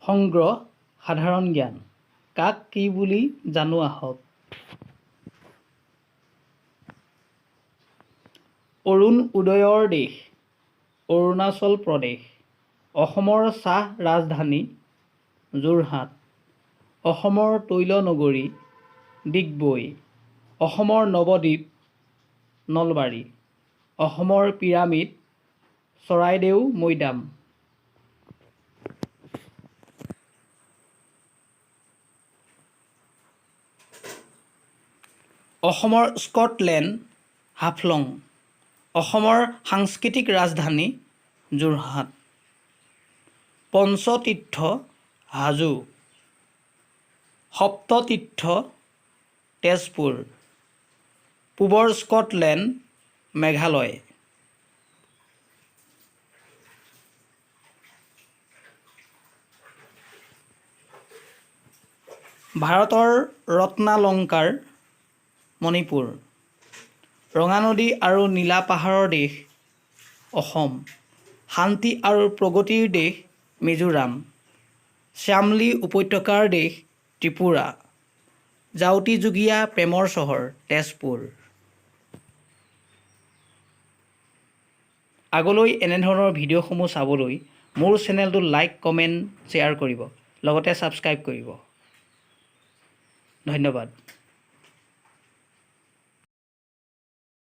সংগ্ৰহ সাধাৰণ জ্ঞান কাক কি বুলি জানো আহক। অৰুণ উদয়ৰ দেশ অৰুণাচল প্ৰদেশ। অসমৰ চাহ ৰাজধানী যোৰহাট। অসমৰ তৈল নগৰী ডিগবৈ। অসমৰ নৱদ্বীপ নলবাৰী। অসমৰ পিৰামিড চৰাইদেউ মৈদাম। অসমৰ স্কটলেণ্ড হাফলং। অসমৰ সাংস্কৃতিক ৰাজধানী যোৰহাট। পঞ্চতীৰ্থ হাজো। সপ্ততীৰ্থ তেজপুৰ। পূবৰ স্কটলেণ্ড মেঘালয়। ভাৰতৰ ৰত্নালংকাৰ মণিপুৰ। ৰঙানদী আৰু নীলা পাহাৰৰ দেশ অসম। শান্তি আৰু প্ৰগতিৰ দেশ মিজোৰাম। শ্যামলী উপত্যকাৰ দেশ ত্ৰিপুৰা। জাউতিযুগীয়া প্ৰেমৰ চহৰ তেজপুৰ। আগলৈ এনেধৰণৰ ভিডিঅ'সমূহ চাবলৈ মোৰ চেনেলটো লাইক কমেণ্ট শ্বেয়াৰ কৰিব লগতে ছাবস্ক্ৰাইব কৰিব। ধন্যবাদ।